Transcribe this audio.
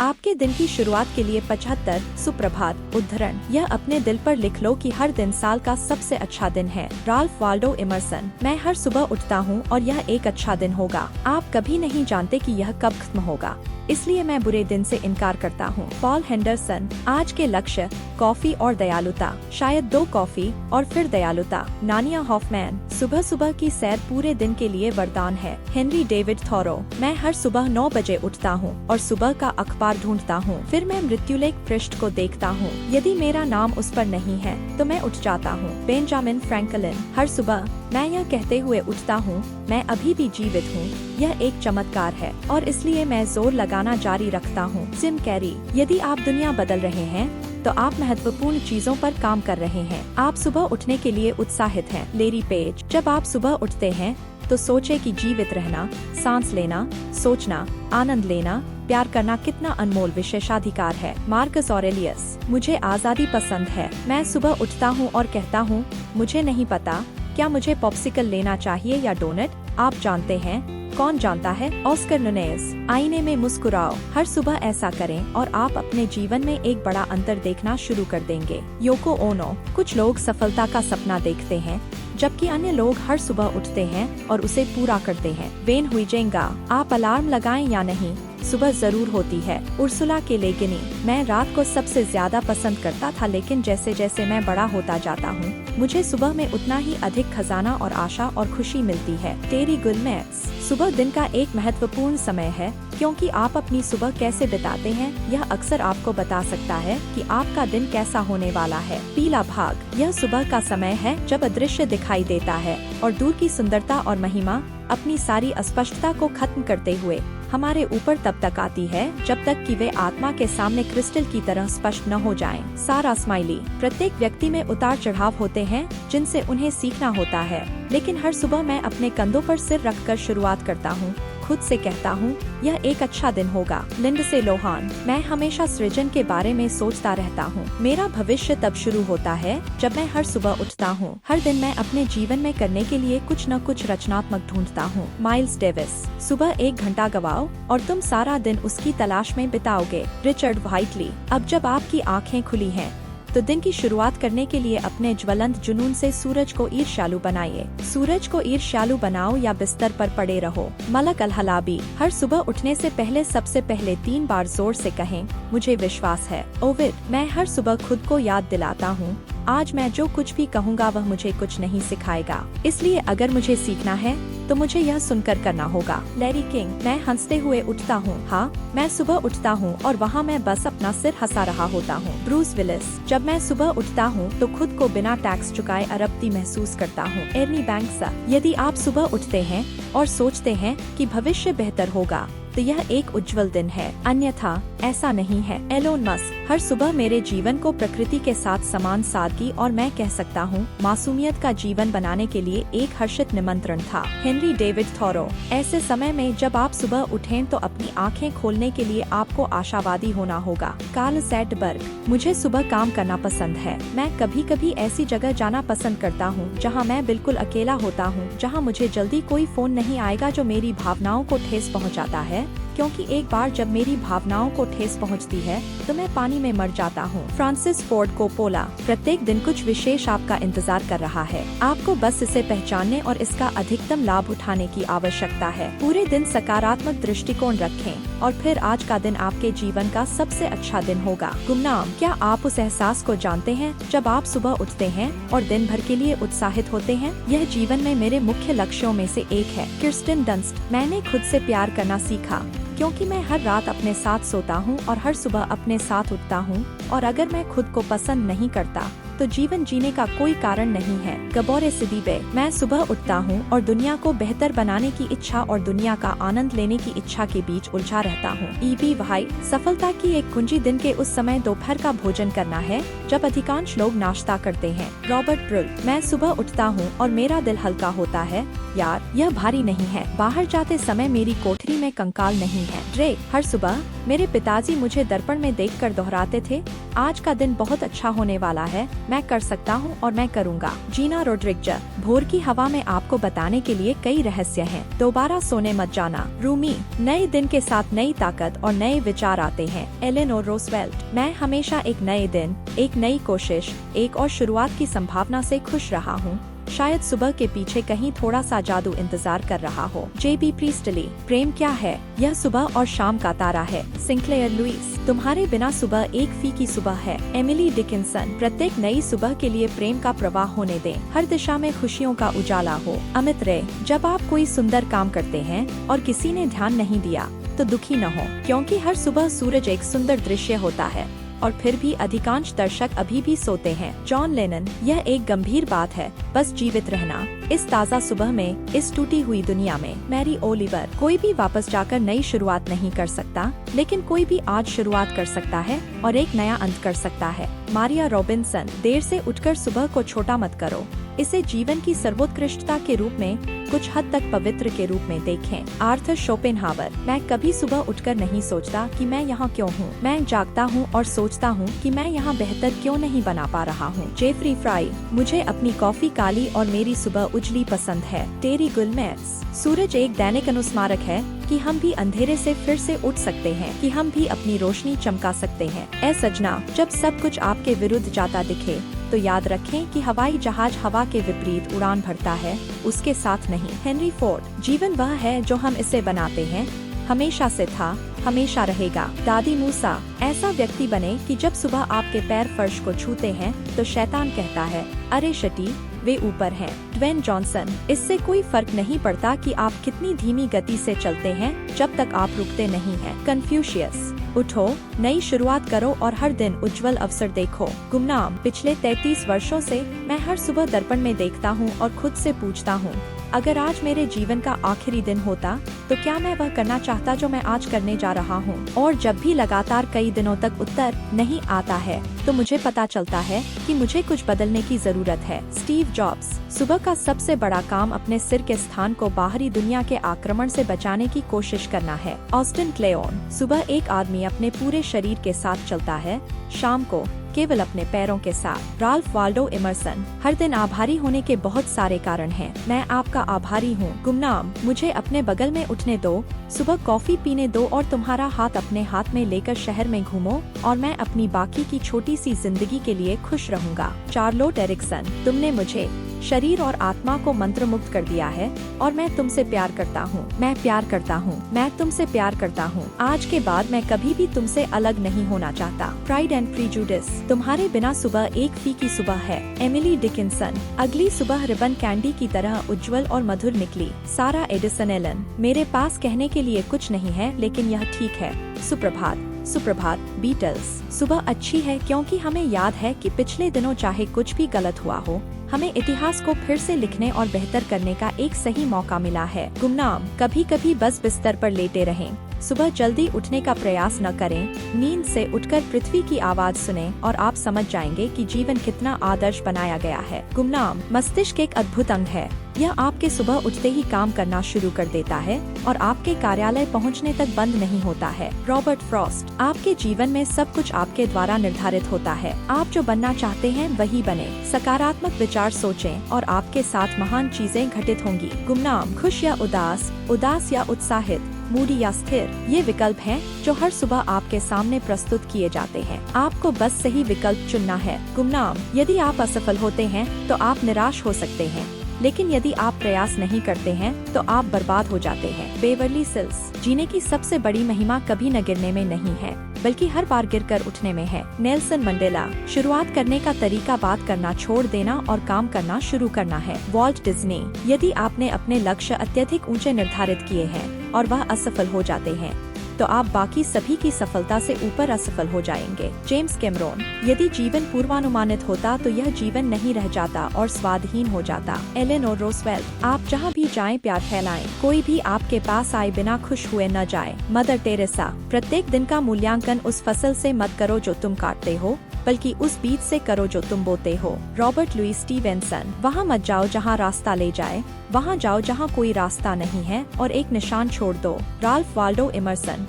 आपके दिन की शुरुआत के लिए 75 सुप्रभात उद्धरण। यह अपने दिल पर लिख लो कि हर दिन साल का सबसे अच्छा दिन है। Ralph Waldo immersion. मैं हर सुबह उठता हूँ और यह एक अच्छा दिन होगा। आप कभी नहीं जानते कि यह कब खत्म होगा, इसलिए मैं बुरे दिन से इनकार करता हूँ। Paul Henderson. आज के लक्ष्य कॉफी और दयालुता, शायद 2 कॉफी और फिर दयालुता। नानिया हॉफमैन। सुबह सुबह की सैर पूरे दिन के लिए वरदान है। Henry David thorough. मैं हर सुबह 9 बजे उठता हूँ और सुबह का अखबार ढूंढता हूँ, फिर मैं मृत्युलेख पृष्ठ को देखता हूँ। यदि मेरा नाम उस पर नहीं है तो मैं उठ जाता हूँ। Benjamin Franklin. हर सुबह मैं यह कहते हुए उठता हूँ, मैं अभी भी जीवित हूँ, यह एक चमत्कार है और इसलिए मैं जोर लगाना जारी रखता हूँ। Jim Carrey. यदि आप दुनिया बदल रहे हैं तो आप महत्वपूर्ण चीजों पर काम कर रहे हैं। आप सुबह उठने के लिए उत्साहित हैं। Larry Page. जब आप सुबह उठते हैं तो सोचे कि जीवित रहना, सांस लेना, सोचना, आनंद लेना, प्यार करना कितना अनमोल विशेषाधिकार है। Marcus Aurelius. मुझे आजादी पसंद है। मैं सुबह उठता हूँ और कहता हूँ, मुझे नहीं पता क्या मुझे पॉप्सिकल लेना चाहिए या डोनट। आप जानते हैं, कौन जानता है। ऑस्कर नुनेज। आईने में मुस्कुराओ। हर सुबह ऐसा करें और आप अपने जीवन में एक बड़ा अंतर देखना शुरू कर देंगे। योको ओनो। कुछ लोग सफलता का सपना देखते हैं जबकि अन्य लोग हर सुबह उठते हैं और उसे पूरा करते हैं। वेन हुइजेंगा। आप अलार्म लगाएं या नहीं, सुबह जरूर होती है। उर्सुला के ले गिनी। मैं रात को सबसे ज्यादा पसंद करता था, लेकिन जैसे जैसे मैं बड़ा होता जाता हूँ मुझे सुबह में उतना ही अधिक खजाना और आशा और खुशी मिलती है। टेरी गुलमेट्स। सुबह दिन का एक महत्वपूर्ण समय है क्योंकि आप अपनी सुबह कैसे बिताते हैं यह अक्सर आपको बता सकता है कि आपका दिन कैसा होने वाला है। पीला भाग। यह सुबह का समय है जब अदृश्य दिखाई देता है और दूर की सुंदरता और महिमा अपनी सारी अस्पष्टता को खत्म करते हुए हमारे ऊपर तब तक आती है जब तक कि वे आत्मा के सामने क्रिस्टल की तरह स्पष्ट न हो जाएं। सारा स्माइली। प्रत्येक व्यक्ति में उतार चढ़ाव होते हैं जिनसे उन्हें सीखना होता है, लेकिन हर सुबह मैं अपने कंधों पर सिर रखकर शुरुआत करता हूँ, खुद से कहता हूँ यह एक अच्छा दिन होगा। लिंडसे लोहान। मैं हमेशा सृजन के बारे में सोचता रहता हूँ। मेरा भविष्य तब शुरू होता है जब मैं हर सुबह उठता हूँ। हर दिन मैं अपने जीवन में करने के लिए कुछ न कुछ रचनात्मक ढूंढता हूँ। Miles Davis. सुबह 1 घंटा गवाओ और तुम सारा दिन उसकी तलाश में बिताओगे। रिचर्ड व्हाइटली। अब जब आपकी आँखें खुली हैं तो दिन की शुरुआत करने के लिए अपने ज्वलंत जुनून से सूरज को ईर्ष्यालु बनाइए। सूरज को ईर्ष्यालु बनाओ या बिस्तर पर पड़े रहो। मलक अल-हलाबी। हर सुबह उठने से पहले सबसे पहले 3 बार जोर से कहें, मुझे विश्वास है। ओविड। मैं हर सुबह खुद को याद दिलाता हूँ, आज मैं जो कुछ भी कहूँगा वह मुझे कुछ नहीं सिखाएगा, इसलिए अगर मुझे सीखना है तो मुझे यह सुनकर करना होगा। Larry king. मैं हंसते हुए उठता हूँ। हाँ, मैं सुबह उठता हूँ और वहाँ मैं बस अपना सिर हंसा रहा होता हूँ। Bruce Willis. जब मैं सुबह उठता हूँ तो खुद को बिना टैक्स चुकाए अरबती महसूस करता हूँ। Ernie banks. यदि आप सुबह उठते हैं और सोचते हैं कि भविष्य बेहतर होगा तो यह एक उज्जवल दिन है, अन्यथा ऐसा नहीं है। Elon Musk. हर सुबह मेरे जीवन को प्रकृति के साथ समान सादगी और मैं कह सकता हूँ मासूमियत का जीवन बनाने के लिए एक हर्षित निमंत्रण था। Henry David thorough. ऐसे समय में जब आप सुबह उठें तो अपनी आंखें खोलने के लिए आपको आशावादी होना होगा। कार्ल सैटबर्ग। मुझे सुबह काम करना पसंद है। मैं कभी कभी ऐसी जगह जाना पसंद करता हूँ जहाँ मैं बिल्कुल अकेला होता हूँ, जहाँ मुझे जल्दी कोई फोन नहीं आएगा जो मेरी भावनाओं को ठेस पहुँचाता है, क्योंकि एक बार जब मेरी भावनाओं को ठेस पहुंचती है तो मैं पानी में मर जाता हूँ। Francis Ford Coppola. प्रत्येक दिन कुछ विशेष आपका इंतजार कर रहा है, आपको बस इसे पहचानने और इसका अधिकतम लाभ उठाने की आवश्यकता है। पूरे दिन सकारात्मक दृष्टिकोण रखें और फिर आज का दिन आपके जीवन का सबसे अच्छा दिन होगा। गुमनाम। क्या आप उस एहसास को जानते हैं जब आप सुबह उठते हैं और दिन भर के लिए उत्साहित होते हैं? यह जीवन में मेरे मुख्य लक्ष्यों में से एक है। Kirsten Dunst. मैंने खुद से प्यार करना सीखा क्योंकि मैं हर रात अपने साथ सोता हूँ और हर सुबह अपने साथ उठता हूँ, और अगर मैं खुद को पसंद नहीं करता तो जीवन जीने का कोई कारण नहीं है। गबोरे सिद्दीकी। मैं सुबह उठता हूँ और दुनिया को बेहतर बनाने की इच्छा और दुनिया का आनंद लेने की इच्छा के बीच उलझा रहता हूँ। EB white. सफलता की एक कुंजी दिन के उस समय दोपहर का भोजन करना है जब अधिकांश लोग नाश्ता करते हैं। रॉबर्ट ब्रुल। मैं सुबह उठता हूँ और मेरा दिल हल्का होता है। यार, यह भारी नहीं है। बाहर जाते समय मेरी कोठरी में कंकाल नहीं है। ड्रेक, हर सुबह मेरे पिताजी मुझे दर्पण में देखकर दोहराते थे, आज का दिन बहुत अच्छा होने वाला है, मैं कर सकता हूँ और मैं करूँगा। जीना रोड्रिग्ज, भोर की हवा में आपको बताने के लिए कई रहस्य हैं, दोबारा सोने मत जाना। रूमी, नए दिन के साथ नई ताकत और नए विचार आते हैं। एलेनोर रूजवेल्ट, मैं हमेशा एक नए दिन, एक नई कोशिश, एक और शुरुआत की संभावना से खुश रहा हूँ। शायद सुबह के पीछे कहीं थोड़ा सा जादू इंतजार कर रहा हो। जेबी प्रीस्टली, प्रेम क्या है? यह सुबह और शाम का तारा है। सिंक्लेयर लुइस, तुम्हारे बिना सुबह एक फीकी सुबह है। एमिली डिकिंसन, प्रत्येक नई सुबह के लिए प्रेम का प्रवाह होने दें, हर दिशा में खुशियों का उजाला हो। अमित रे, जब आप कोई सुंदर काम करते हैं और किसी ने ध्यान नहीं दिया तो दुखी न हो, क्योंकि हर सुबह सूरज एक सुंदर दृश्य होता है और फिर भी अधिकांश दर्शक अभी भी सोते हैं। जॉन लेनन, यह एक गंभीर बात है, बस जीवित रहना इस ताज़ा सुबह में, इस टूटी हुई दुनिया में। मैरी ओलिवर, कोई भी वापस जाकर नई शुरुआत नहीं कर सकता, लेकिन कोई भी आज शुरुआत कर सकता है और एक नया अंत कर सकता है। मारिया रॉबिन्सन, देर से उठकर सुबह को छोटा मत करो, इसे जीवन की सर्वोत्कृष्टता के रूप में, कुछ हद तक पवित्र के रूप में देखें। आर्थर शोपेनहावर, मैं कभी सुबह उठकर नहीं सोचता कि मैं यहाँ क्यों हूँ, मैं जागता हूँ और सोचता हूँ कि मैं यहाँ बेहतर क्यों नहीं बना पा रहा हूँ। जेफरी फ्राई, मुझे अपनी कॉफी काली और मेरी सुबह उजली पसंद है। टेरी गुलमेट्स, सूरज एक दैनिक अनुस्मारक है कि हम भी अंधेरे से फिर से उठ सकते हैं, कि हम भी अपनी रोशनी चमका सकते हैं। ए सजना, जब सब कुछ आपके विरुद्ध जाता दिखे तो याद रखें कि हवाई जहाज हवा के विपरीत उड़ान भरता है, उसके साथ नहीं। हेनरी फोर्ड, जीवन वह है जो हम इसे बनाते हैं, हमेशा से था, हमेशा रहेगा। दादी मूसा, ऐसा व्यक्ति बने कि जब सुबह आपके पैर फर्श को छूते हैं तो शैतान कहता है, अरे शटी, वे ऊपर हैं। ड्वेन जॉनसन, इससे कोई फर्क नहीं पड़ता कि आप कितनी धीमी गति से चलते हैं जब तक आप रुकते नहीं हैं। कन्फ्यूशियस, उठो, नई शुरुआत करो और हर दिन उज्जवल अवसर देखो। गुमनाम, पिछले 33 वर्षों से मैं हर सुबह दर्पण में देखता हूँ और खुद से पूछता हूँ, अगर आज मेरे जीवन का आखिरी दिन होता तो क्या मैं वह करना चाहता जो मैं आज करने जा रहा हूँ। और जब भी लगातार कई दिनों तक उत्तर नहीं आता है तो मुझे पता चलता है कि मुझे कुछ बदलने की जरूरत है। स्टीव जॉब्स, सुबह का सबसे बड़ा काम अपने सिर के स्थान को बाहरी दुनिया के आक्रमण से बचाने की कोशिश करना है। ऑस्टिन क्लेओन, सुबह एक आदमी अपने पूरे शरीर के साथ चलता है, शाम को केवल अपने पैरों के साथ। राल्फ वाल्डो इमर्सन, हर दिन आभारी होने के बहुत सारे कारण हैं, मैं आपका आभारी हूँ। गुमनाम, मुझे अपने बगल में उठने दो, सुबह कॉफी पीने दो और तुम्हारा हाथ अपने हाथ में लेकर शहर में घूमो और मैं अपनी बाकी की छोटी सी जिंदगी के लिए खुश रहूँगा। चार्लोट एरिक्सन, तुमने मुझे, शरीर और आत्मा को मंत्र मुक्त कर दिया है और मैं तुमसे प्यार करता हूँ, मैं प्यार करता हूँ, मैं तुमसे प्यार करता हूँ। आज के बाद मैं कभी भी तुमसे अलग नहीं होना चाहता। प्राइड एंड प्रीजुडिस, तुम्हारे बिना सुबह एक फीकी सुबह है। एमिली डिकिंसन, अगली सुबह रिबन कैंडी की तरह उज्जवल और मधुर निकली। सारा एडिसन एलन, मेरे पास कहने के लिए कुछ नहीं है लेकिन यह ठीक है। सुप्रभात, सुप्रभात बीटल्स, सुबह अच्छी है क्योंकि हमें याद है कि पिछले दिनों चाहे कुछ भी गलत हुआ हो, हमें इतिहास को फिर से लिखने और बेहतर करने का एक सही मौका मिला है। गुमनाम, कभी कभी बस बिस्तर पर लेटे रहें, सुबह जल्दी उठने का प्रयास न करें, नींद से उठकर पृथ्वी की आवाज सुनें और आप समझ जाएंगे कि जीवन कितना आदर्श बनाया गया है। गुमनाम, मस्तिष्क एक अद्भुत अंग है, यह आपके सुबह उठते ही काम करना शुरू कर देता है और आपके कार्यालय पहुंचने तक बंद नहीं होता है। रॉबर्ट फ्रॉस्ट, आपके जीवन में सब कुछ आपके द्वारा निर्धारित होता है, आप जो बनना चाहते हैं वही बने, सकारात्मक विचार सोचें और आपके साथ महान चीजें घटित होंगी। गुमनाम, खुश या उदास, उदास या उत्साहित, मूडी या स्थिर, ये विकल्प हैं जो हर सुबह आपके सामने प्रस्तुत किए जाते हैं, आपको बस सही विकल्प चुनना है। गुमनाम, यदि आप असफल होते हैं तो आप निराश हो सकते हैं, लेकिन यदि आप प्रयास नहीं करते हैं तो आप बर्बाद हो जाते हैं। बेवरली सिल्स, जीने की सबसे बड़ी महिमा कभी न गिरने में नहीं है बल्कि हर बार गिरकर उठने में है। नेल्सन मंडेला, शुरुआत करने का तरीका बात करना छोड़ देना और काम करना शुरू करना है। वॉल्ट डिज्नी, यदि आपने अपने लक्ष्य अत्यधिक ऊंचे निर्धारित किए हैं और वह असफल हो जाते हैं तो आप बाकी सभी की सफलता से ऊपर असफल हो जाएंगे। जेम्स कैमरोन, यदि जीवन पूर्वानुमानित होता तो यह जीवन नहीं रह जाता और स्वादहीन हो जाता। एलेनोर रूजवेल्ट, आप जहाँ भी जाएं प्यार फैलाएं, कोई भी आपके पास आए बिना खुश हुए न जाए। मदर टेरेसा, प्रत्येक दिन का मूल्यांकन उस फसल से मत करो जो तुम काटते हो, बल्कि उस बीज से करो जो तुम बोते हो। रॉबर्ट लुई स्टीवेंसन, वहाँ मत जाओ जहाँ रास्ता ले जाए, वहाँ जाओ जहाँ कोई रास्ता नहीं है और एक निशान छोड़ दो। Ralph Waldo immersion.